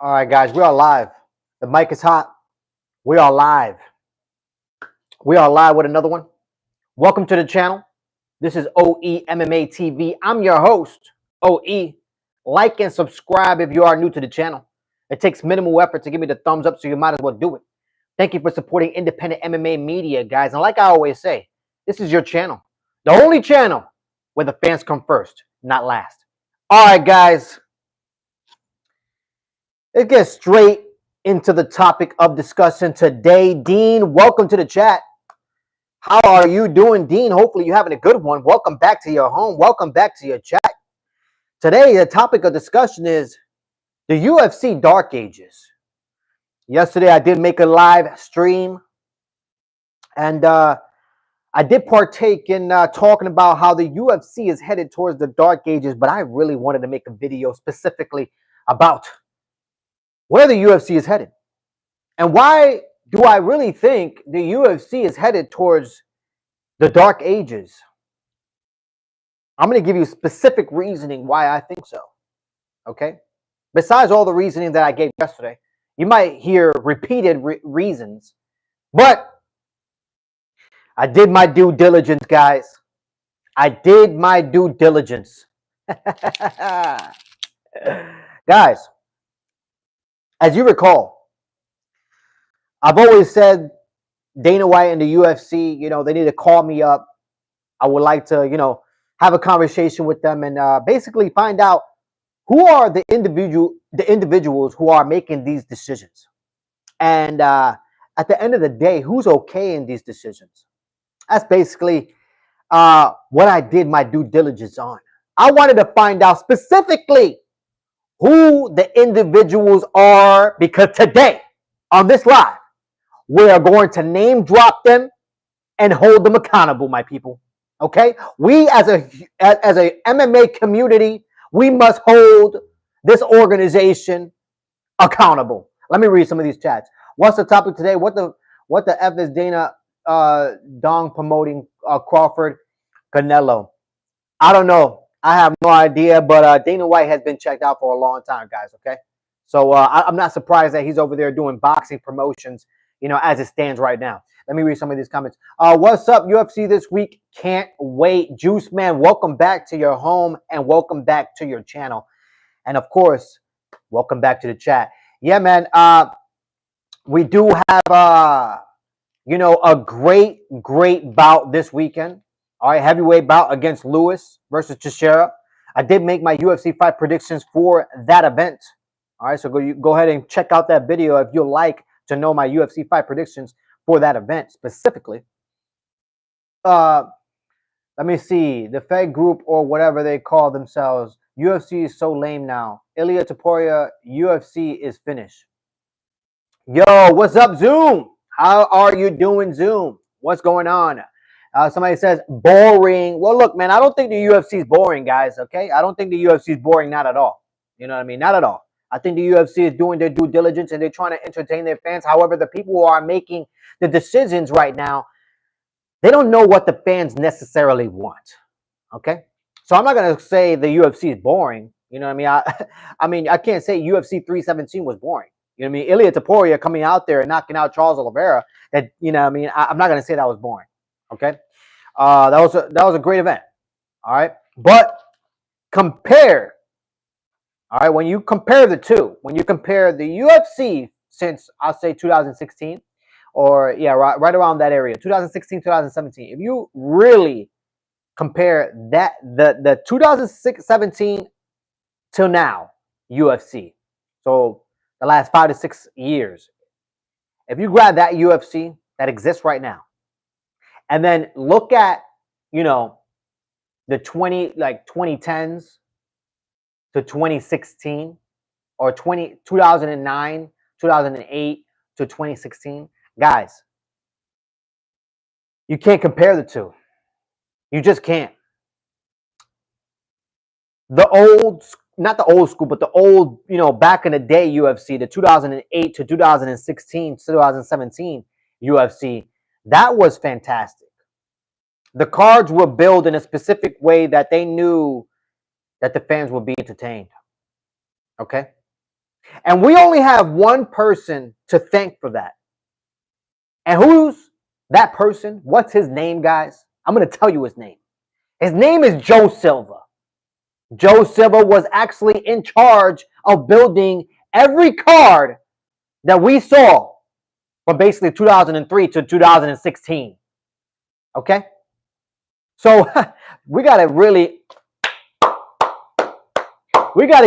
All right, guys, we are live. The mic is hot. We are live. We are live with another one. Welcome to the channel. This is OE MMA TV. I'm your host, OE. Like and subscribe if you are new to the channel. It takes minimal effort to give me the thumbs up, so you might as well do it. Thank you for supporting independent MMA media, guys. And like I always say, this is your channel. The only channel where the fans come first, not last. All right, guys. Let's get straight into the topic of discussion today. Dean, welcome to the chat. How are you doing, Dean? Hopefully you're having a good one. Welcome back to your home. Welcome back to your chat. Today, the topic of discussion is the UFC Dark Ages. Yesterday, I did make a live stream, and I did partake in talking about how the UFC is headed towards the Dark Ages, but I really wanted to make a video specifically about where the UFC is headed. And why do I really think the UFC is headed towards the Dark Ages? I'm going to give you specific reasoning why I think so. Okay? Besides all the reasoning that I gave yesterday, you might hear repeated reasons, but I did my due diligence, guys. I did my due diligence. Guys, as you recall, I've always said Dana White and the UFC, they need to call me up. I would like to, have a conversation with them and basically find out who are the individuals who are making these decisions. And at the end of the day, who's okay in these decisions? That's basically what I did my due diligence on. I wanted to find out specifically who the individuals are, because today on this live, we are going to name drop them and hold them accountable, my people. Okay? We as a MMA community, we must hold this organization accountable. Let me read some of these chats. What's the topic today? What the F is Dana Dong promoting Crawford Canelo? I don't know. I have no idea, but Dana White has been checked out for a long time, guys, okay? So I'm not surprised that he's over there doing boxing promotions, as it stands right now. Let me read some of these comments. What's up, UFC this week? Can't wait. Juice Man, welcome back to your home and welcome back to your channel. And of course, welcome back to the chat. Yeah, man, we do have, a great bout this weekend. All right, heavyweight bout against Lewis versus Teixeira. I did make my UFC fight predictions for that event. All right, so go ahead and check out that video if you'd like to know my UFC fight predictions for that event specifically. Let me see. The Fed group or whatever they call themselves. UFC is so lame now. Ilia Topuria, UFC is finished. Yo, what's up, Zoom? How are you doing, Zoom? What's going on? Somebody says boring. Well, look, man, I don't think the UFC is boring, guys, okay? I don't think the UFC is boring, not at all. You know what I mean? Not at all. I think the UFC is doing their due diligence and they're trying to entertain their fans. However, the people who are making the decisions right now, they don't know what the fans necessarily want, okay? So I'm not going to say the UFC is boring. You know what I mean? I can't say UFC 317 was boring. You know what I mean? Ilia Topuria coming out there and knocking out Charles Oliveira. That, I'm not going to say that was boring. Okay, that was a great event. All right, but compare. All right, when you compare the two, when you compare the UFC since I'll say 2016, or right around that area, 2016, 2017. If you really compare that the 2017 till now UFC, so the last 5 to 6 years, if you grab that UFC that exists right now, and then look at, the 2010s to 2016 or 2009, 2008 to 2016, guys, you can't compare the two. You just can't. Not the old school, but the old, back in the day UFC, the 2008 to 2016, 2017 UFC, that was fantastic. The cards were built in a specific way that they knew that the fans would be entertained. Okay? And we only have one person to thank for that. And who's that person? What's his name, guys? I'm going to tell you his name. His name is Joe Silva. Joe Silva was actually in charge of building every card that we saw from basically 2003 to 2016. Okay? So we got to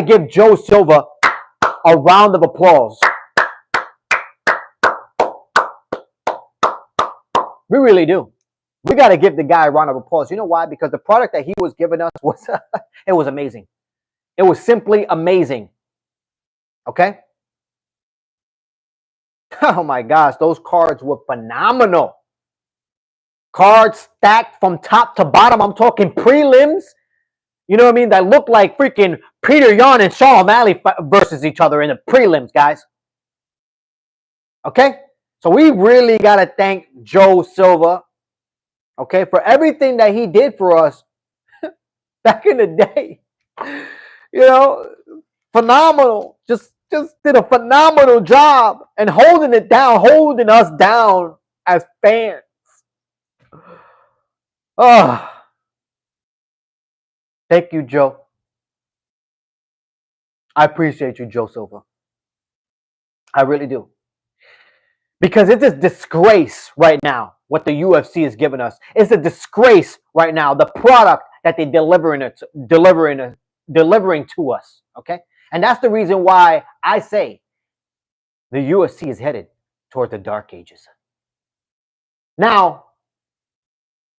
give Joe Silva a round of applause. We really do. We got to give the guy a round of applause. You know why? Because the product that he was giving us was it was amazing. It was simply amazing. Okay? Oh my gosh, those cards were phenomenal. Cards stacked from top to bottom. I'm talking prelims. You know what I mean? That looked like freaking Peter Yan and Sean O'Malley versus each other in the prelims, guys. Okay? So we really got to thank Joe Silva, okay, for everything that he did for us back in the day. You know, phenomenal. Just did a phenomenal job and holding it down, holding us down as fans. Oh, thank you, Joe. I appreciate you, Joe Silva. I really do. Because it's a disgrace right now what the UFC is giving us. It's a disgrace right now, the product that they're delivering to us. Okay? And that's the reason why I say the UFC is headed toward the dark ages. Now,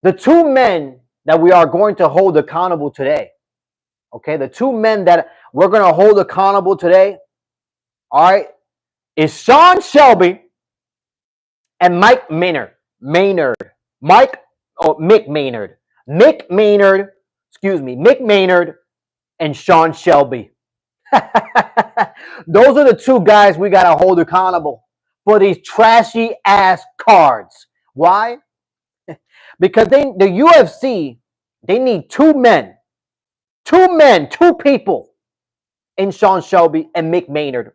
the two men that we are going to hold accountable today, okay, the two men that we're going to hold accountable today, all right, is Sean Shelby and Mick Maynard. Mick Maynard and Sean Shelby. Those are the two guys we got to hold accountable for these trashy ass cards. Why? Because the UFC, they need two people in Sean Shelby and Mick Maynard.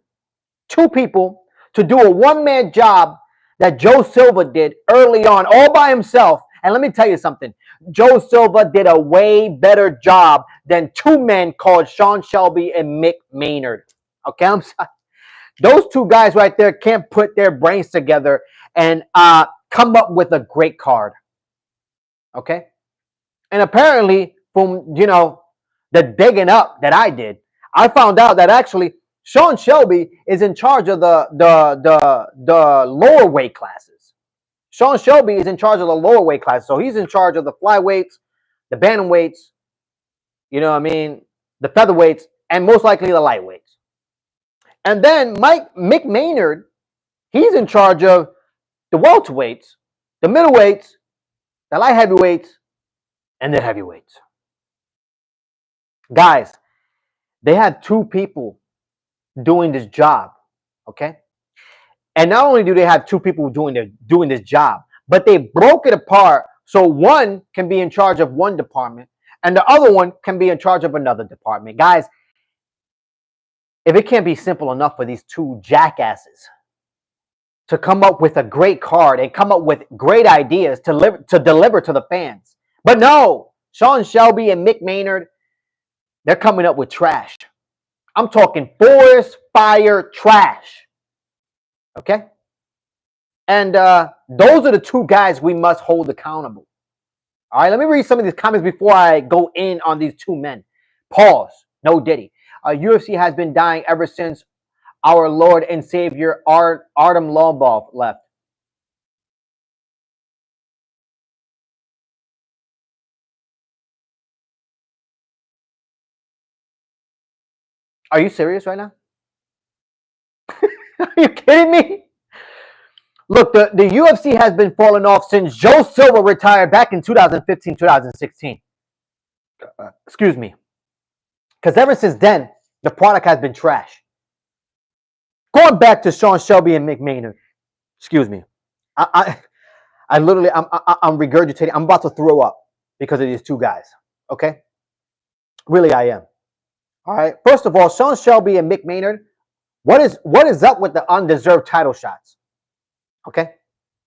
Two people to do a one-man job that Joe Silva did early on all by himself. And let me tell you something. Joe Silva did a way better job than two men called Sean Shelby and Mick Maynard. Okay, I'm sorry. Those two guys right there can't put their brains together and come up with a great card. Okay? And apparently, from, the digging up that I did, I found out that actually Sean Shelby is in charge of the lower weight classes. Sean Shelby is in charge of the lower weight classes. So he's in charge of the flyweights, the bantamweights, the featherweights, and most likely the lightweights. And then Mick Maynard, he's in charge of the welterweights, the middleweights, the light heavyweights, and the heavyweights. Guys, they had two people doing this job, okay? And not only do they have two people doing this job, but they broke it apart so one can be in charge of one department and the other one can be in charge of another department. Guys, if it can't be simple enough for these two jackasses to come up with a great card and come up with great ideas to deliver to the fans. But no, Sean Shelby and Mick Maynard, they're coming up with trash. I'm talking forest fire trash. Okay? And those are the two guys we must hold accountable. All right, let me read some of these comments before I go in on these two men. Pause. No Diddy. UFC has been dying ever since our Lord and Savior Artem Lobov left. Are you serious right now? Are you kidding me? Look, the UFC has been falling off since Joe Silva retired back in 2015, 2016. Excuse me. Because ever since then, the product has been trash. Going back to Sean Shelby and Mick Maynard. Excuse me. I literally, I'm regurgitating. I'm about to throw up because of these two guys. Okay? Really, I am. All right. First of all, Sean Shelby and Mick Maynard, What is up with the undeserved title shots? Okay,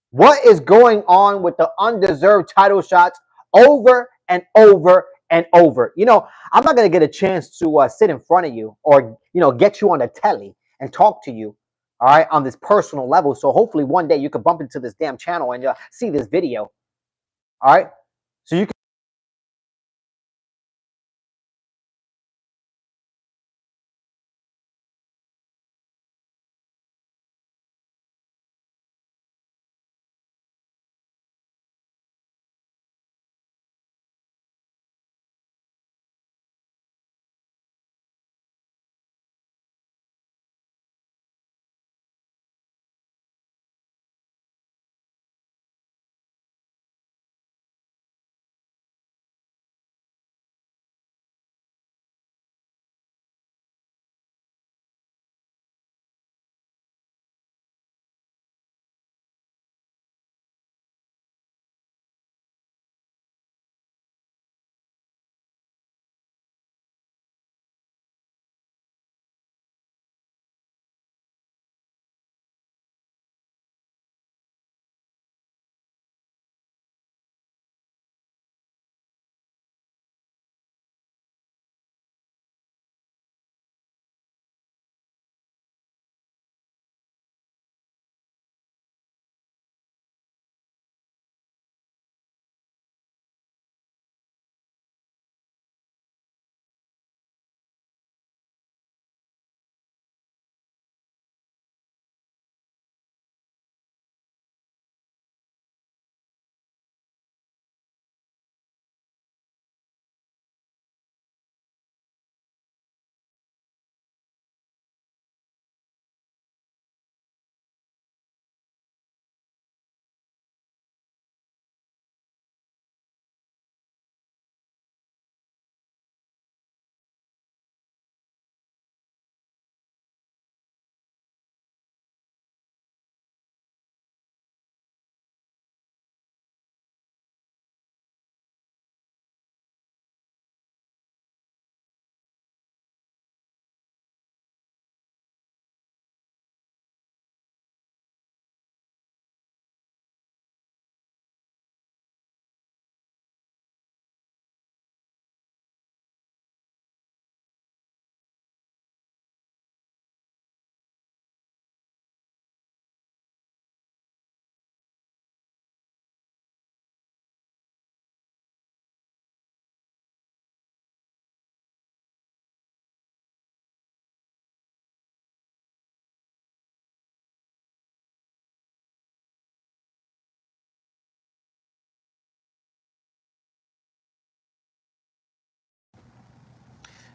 what is going on with the undeserved title shots over and over and over? You know, I'm not gonna get a chance to sit in front of you or get you on the telly and talk to you, all right, on this personal level. So hopefully one day you could bump into this damn channel and see this video, all right. So you can.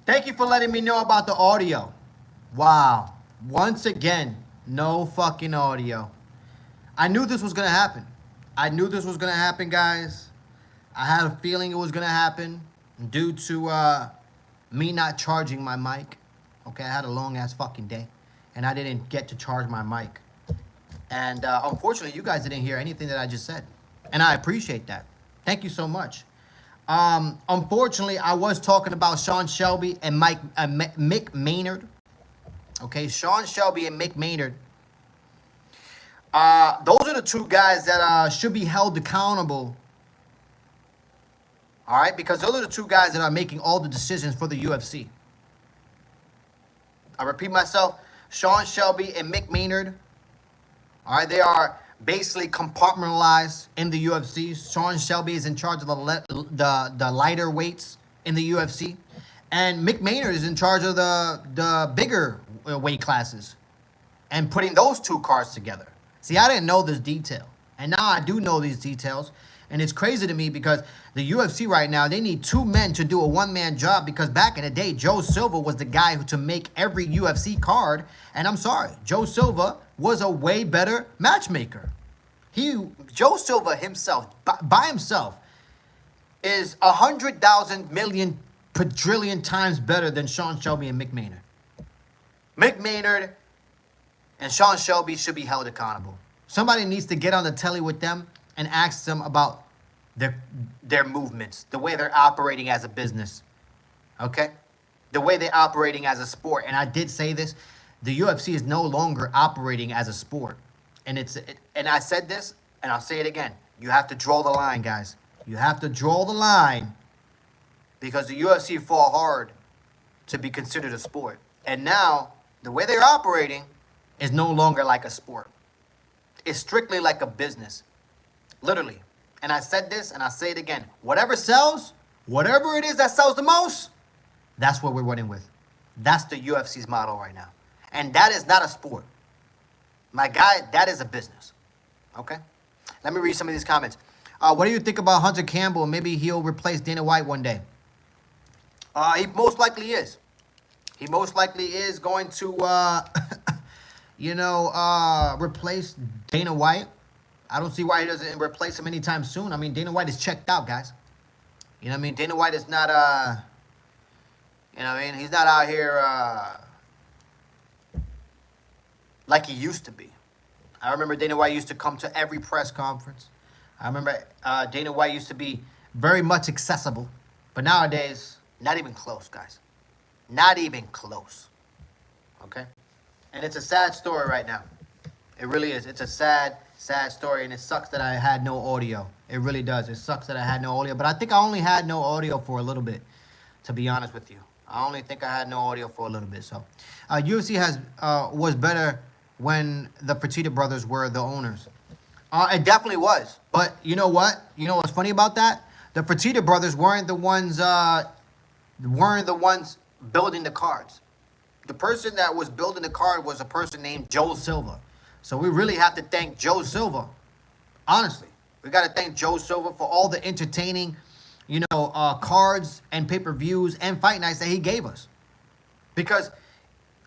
Thank you for letting me know about the audio. Wow. Once again, no fucking audio. I knew this was going to happen. I knew this was going to happen, guys. I had a feeling it was going to happen due to me not charging my mic. Okay, I had a long-ass fucking day, and I didn't get to charge my mic. And unfortunately, you guys didn't hear anything that I just said. And I appreciate that. Thank you so much. Unfortunately, I was talking about Sean Shelby and Mick Maynard. Okay, Sean Shelby and Mick Maynard. Those are the two guys that should be held accountable. All right, because those are the two guys that are making all the decisions for the UFC. I repeat myself, Sean Shelby and Mick Maynard. All right, they are basically compartmentalized in the UFC. Sean Shelby is in charge of the lighter weights in the UFC, and Mick Maynard is in charge of the bigger weight classes, and putting those two cards together. See, I didn't know this detail, and now I do know these details, and it's crazy to me because the UFC right now, they need two men to do a one-man job, because back in the day, Joe Silva was the guy to make every UFC card, and I'm sorry, Joe Silva was a way better matchmaker. Joe Silva himself, by himself, is 100,000 million quadrillion times better than Sean Shelby and Mick Maynard. Mick Maynard and Sean Shelby should be held accountable. Somebody needs to get on the telly with them and ask them about their movements, the way they're operating as a business, okay? The way they're operating as a sport. And I did say this, the UFC is no longer operating as a sport. And and I said this, and I'll say it again. You have to draw the line, guys. You have to draw the line because the UFC fought hard to be considered a sport. And now, the way they're operating is no longer like a sport. It's strictly like a business. Literally. And I said this, and I'll say it again. Whatever sells, whatever it is that sells the most, that's what we're running with. That's the UFC's model right now. And that is not a sport. My guy, that is a business. Okay? Let me read some of these comments. What do you think about Hunter Campbell? Maybe he'll replace Dana White one day. He most likely is. He most likely is going to, replace Dana White. I don't see why he doesn't replace him anytime soon. I mean, Dana White is checked out, guys. You know what I mean? Dana White is not, he's not out here like he used to be. I remember Dana White used to come to every press conference. I remember Dana White used to be very much accessible. But nowadays, not even close, guys. Not even close. Okay? And it's a sad story right now. It really is. It's a sad, sad story. And it sucks that I had no audio. It really does. It sucks that I had no audio. But I think I only had no audio for a little bit, to be honest with you. I only think I had no audio for a little bit. So, UFC was better when the Fertitta brothers were the owners. It definitely was. But you know what? You know what's funny about that? The Fertitta brothers weren't the ones building the cards. The person that was building the card was a person named Joe Silva. So we really have to thank Joe Silva. Honestly, we got to thank Joe Silva for all the entertaining, cards and pay-per-views and fight nights that he gave us. Because,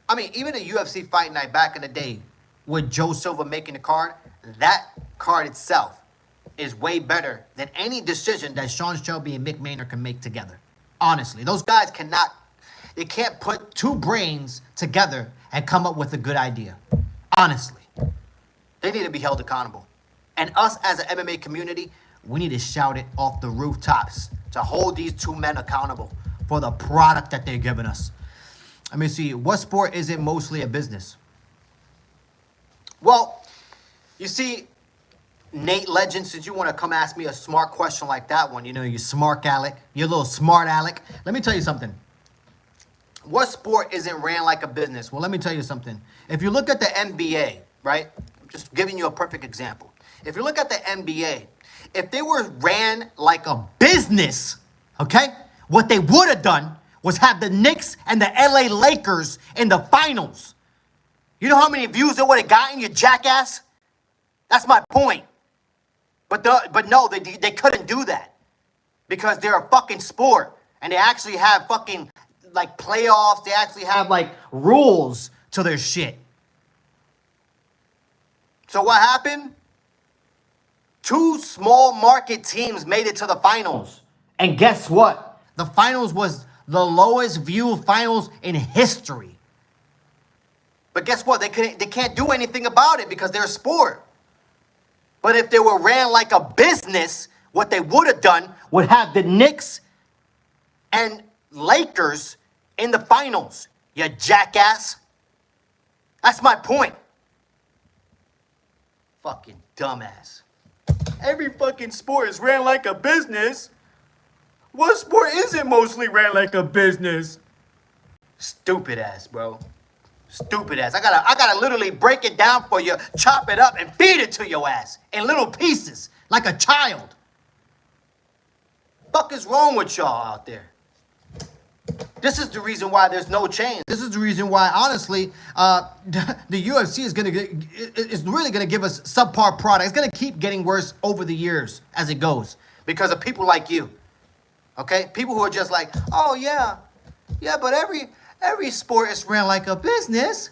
I mean, even a UFC fight night back in the day with Joe Silva making the card, that card itself is way better than any decision that Sean Shelby and Mick Maynard can make together. Honestly, those guys they can't put two brains together and come up with a good idea. Honestly, they need to be held accountable. And us as an MMA community, we need to shout it off the rooftops to hold these two men accountable for the product that they're giving us. Let me see. What sport isn't mostly a business? Well, you see, Nate Legend, since you want to come ask me a smart question like that one, you smart Alec, you little smart Alec. Let me tell you something. What sport isn't ran like a business? Well, let me tell you something. If you look at the NBA, right? I'm just giving you a perfect example. If you look at the NBA, if they were ran like a business, okay, what they would have done was have the Knicks and the LA Lakers in the finals. You know how many views it would have gotten, you jackass? That's my point. But no, they couldn't do that because they're a fucking sport and they actually have fucking like playoffs. They actually have like rules to their shit. So what happened? Two small market teams made it to the finals. And guess what? The finals was the lowest viewed finals in history. But guess what? They can't do anything about it because they're a sport. But if they were ran like a business, what they would have done would have the Knicks and Lakers in the finals, you jackass. That's my point. Fucking dumbass. Every fucking sport is ran like a business. What sport isn't mostly ran like a business? Stupid ass, bro. Stupid ass. I gotta literally break it down for you, chop it up, and feed it to your ass in little pieces, like a child. Fuck is wrong with y'all out there? This is the reason why there's no change. This is the reason why, honestly, the UFC is really gonna give us subpar product. It's gonna keep getting worse over the years as it goes because of people like you. Okay, people who are just like, oh yeah, but every sport is ran like a business.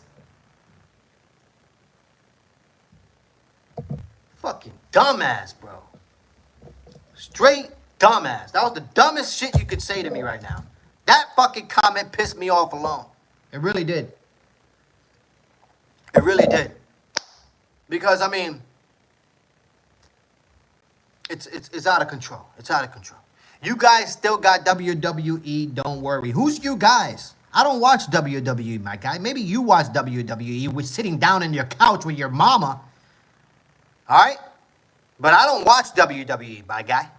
Fucking dumbass, bro. Straight dumbass. That was the dumbest shit you could say to me right now. That fucking comment pissed me off alone. It really did. It really did. Because, I mean, it's out of control. It's out of control. You guys still got WWE, don't worry. Who's you guys? I don't watch WWE, my guy. Maybe you watch WWE with sitting down on your couch with your mama. All right? But I don't watch WWE, my guy.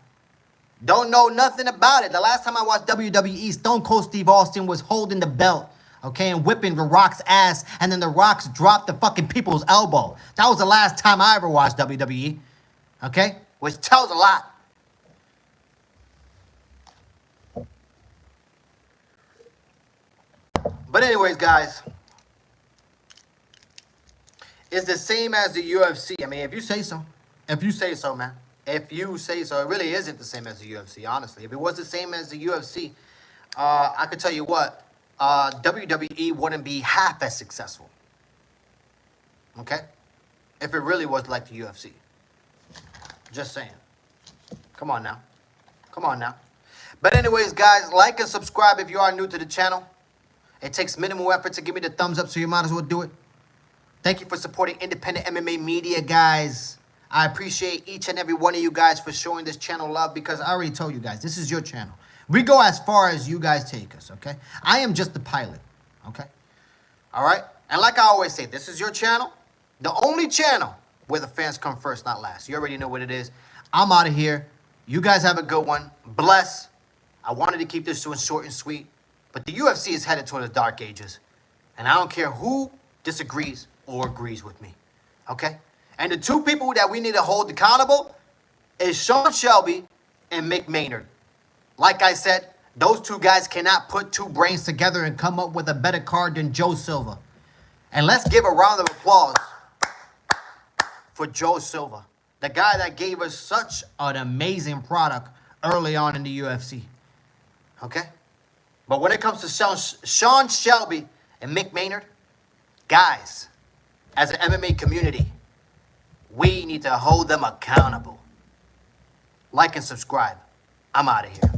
Don't know nothing about it. The last time I watched WWE, Stone Cold Steve Austin was holding the belt, okay, and whipping The Rock's ass, and then The Rock's dropped the fucking people's elbow. That was the last time I ever watched WWE, okay? Which tells a lot. But anyways, guys, it's the same as the UFC. I mean, if you say so. If you say so, man. If you say so. It really isn't the same as the UFC, honestly. If it was the same as the UFC, I could tell you what, WWE wouldn't be half as successful. Okay? If it really was like the UFC. Just saying. Come on now. Come on now. But anyways, guys, like and subscribe if you are new to the channel. It takes minimal effort to give me the thumbs up, so you might as well do it. Thank you for supporting independent MMA media, guys. I appreciate each and every one of you guys for showing this channel love, because I already told you guys, this is your channel. We go as far as you guys take us, okay? I am just the pilot, okay? All right? And like I always say, this is your channel. The only channel where the fans come first, not last. You already know what it is. I'm out of here. You guys have a good one. Bless. I wanted to keep this short and sweet, but the UFC is headed toward the dark ages. And I don't care who disagrees or agrees with me, okay? And the two people that we need to hold accountable is Sean Shelby and Mick Maynard. Like I said, those two guys cannot put two brains together and come up with a better card than Joe Silva. And let's give a round of applause for Joe Silva, the guy that gave us such an amazing product early on in the UFC. Okay? But when it comes to Sean Shelby and Mick Maynard, guys, as an MMA community, we need to hold them accountable. Like and subscribe. I'm out of here.